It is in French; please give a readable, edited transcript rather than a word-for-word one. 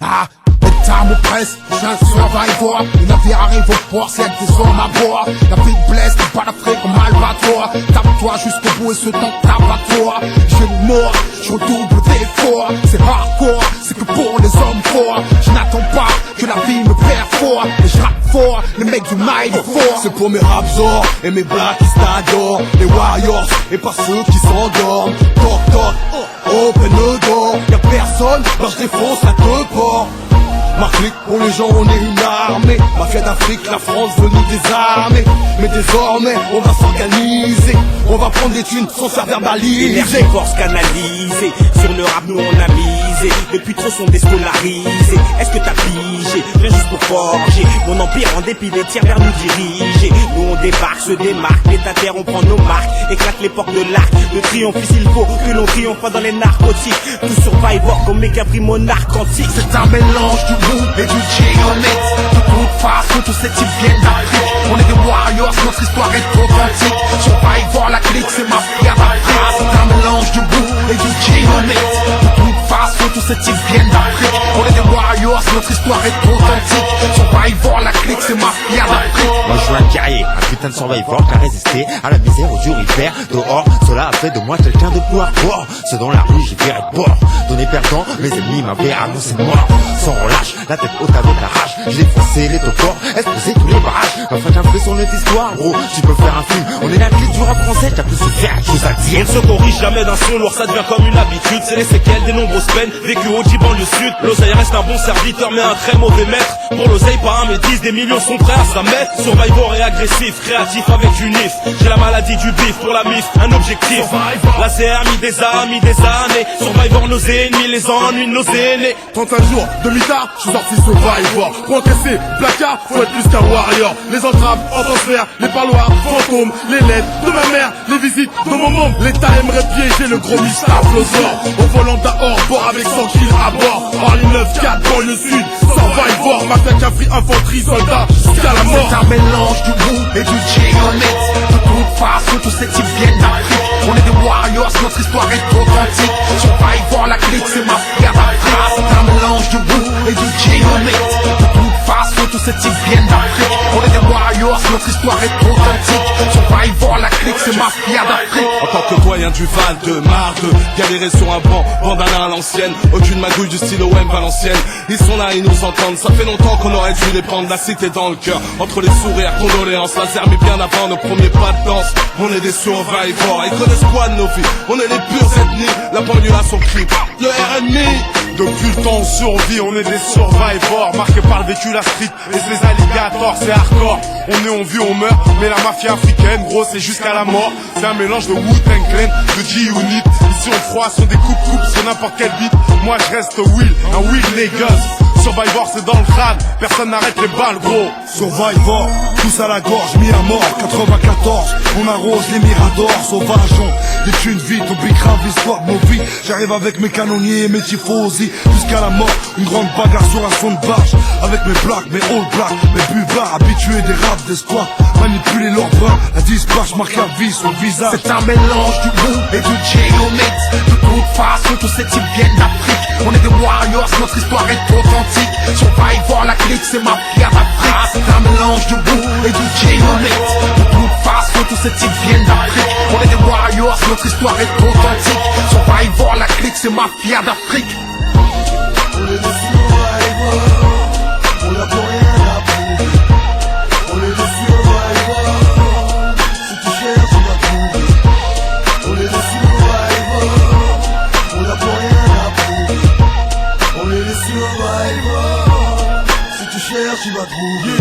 Ah, time ou presse, j'ai un survivor. Les navires arrivent au port, c'est avec des hommes à bord. La vie te blesse, t'es pas d'Afrique comme Albator. Tape-toi jusqu'au bout et ce temps tape à toi. J'ai le mort, je redouble d'efforts. C'est hardcore, c'est que pour les hommes forts. Je n'attends pas que la vie me perfore. Et je rappe fort, les mecs du mail fort. C'est pour mes rapsors et mes blackistadors. Les warriors et pas ceux qui s'endorment. Toc toc, open the door. Y'a personne, bah je défonce la deux ports. Ma clique, pour les gens on est une armée. Mafia d'Afrique, la France venue désarmée. Mais désormais on va s'organiser. On va prendre des thunes sans se faire verbaliser. L'énergie force canalisée. Sur le rap nous on a misé. Depuis trop sont déscolarisés. Est-ce que t'as pigé? Viens juste pour forger mon empire en dépit des tiers vers nous diriger. Nous on débarque, se démarque. Les terre on prend nos marques. Éclate les portes de l'arc. Le triomphe il faut que l'on triomphe pas dans les narcotiques. Tout survivor comme méga primo narcotique. C'est un mélange du bout et du géomètre. De toute façon tous ces types viennent d'Afrique. On est des warriors, notre histoire est authentique. Survivor la clique, c'est ma fière d'Afrique. C'est un mélange du bout et du géomètre. De toute façon tous ces types viennent d'Afrique. On est des warriors, notre histoire est authentique. Survivor la clique, c'est ma fière d'Afrique. Moi je suis un guerrier, un putain de survivor qui a résisté à la misère, au dur hiver. Dehors, cela a fait de moi quelqu'un de pouvoir fort. Ce dans la rue, j'ai viré de bord. Donné perdant, mes ennemis m'avaient annoncé mort. Sans relâche, la tête haute avec la rage. J'ai défoncé les topors, explosé tous les barrages. Afin d'influer sur notre histoire, gros, tu peux faire un film. On est la clé du rap français, t'as plus se faire quelque chose à On dire. ne se corrige jamais d'un son lourd, ça devient comme une habitude. C'est les séquelles des nombreuses peines vécues au Djiban le Sud. L'oseille reste un bon serviteur mais un très mauvais maître. Pour l'oseille pas un métis, des millions sont prêts à sa mettre. Survivor et agressif, créatif avec une if. J'ai la maladie du bif pour la mif, un objectif. La CR mis des années. Survivor nos ennemis, les ennuis de nos aînés. 31 jours, demi-tard, je suis sorti survivor. Pour encaisser, placard, faut être plus qu'un warrior. Les entraves, en transfert, les parloirs, fantômes, les lettres de ma mère, les visites de mon monde. L'État aimerait piéger le gros mystaplosaure. Au volant d'un hors-bord avec 100 kills à bord. Orly 9-4, banlieue sud, survivor. Mafia Cafri, infanterie, soldat, jusqu'à la mort. C'est un mélange du bout et du géomètre. De toute façon tous ces types viennent d'Afrique. On est des warriors, notre histoire est authentique. Survivor la clique, c'est ma fière d'Afrique. C'est un mélange du bout et du géomètre. De toute façon tous ces types viennent d'Afrique. On est des warriors, notre histoire est authentique. Survivor la clique, c'est ma fière d'Afrique. En tant que doyen du Val de Marde, galérer sur un banc, bandana à l'ancienne. Aucune magouille du style OM Valenciennes. Ils sont là, ils nous entendent. Ça fait longtemps qu'on aurait dû les prendre. La cité dans le cœur, entre les sourires, condoléances. Laser mais bien avant nos premiers pas de danse. On est des survivors, ils connaissent quoi de nos vies. On est les pures ethnies, la banlieue a son clip. Le RNI. Depuis le temps on survit, on est des survivors. Marqués par le vécu, la street et les alligators, c'est hardcore. On est, on vit, on meurt, mais la mafia africaine, gros, c'est jusqu'à la mort. C'est un mélange de Wu-Tang Clan, de G-Unit. Ici on froid sur des coupes sur n'importe quel beat. Moi je reste Will, un Will niggas. Survivor c'est dans le crâne, personne n'arrête les balles gros. Survivor, tous à la gorge, mis à mort. 94, on arrose les miradors. Sauvageons, les thunes vite, on pique grave l'histoire de nos vies. J'arrive avec mes canonniers et mes tifosi jusqu'à la mort, une grande bagarre sur un fond de barge. Avec mes blacks, mes all blacks, mes buvards, habitués des raps d'espoir. Manipuler leurs bras, la disperse marque la vie sur le visage. C'est un mélange du bout et du géomètre. De toute façon tous ces types viennent d'Afrique. On est des warriors, notre histoire est authentique. Survivor la clique, c'est ma fière d'Afrique. C'est un mélange du bout et du géomètre. De toute façon tous ces types viennent d'Afrique. On est des warriors, notre histoire est authentique. Survivor la clique, c'est ma fière d'Afrique. On est des survivors, on n'a plus rien à prouver. On est des survivors, si tu cherches tu vas trouver. On est des survivors, on n'a plus rien à prouver. On est des survivors, si tu cherches tu vas trouver.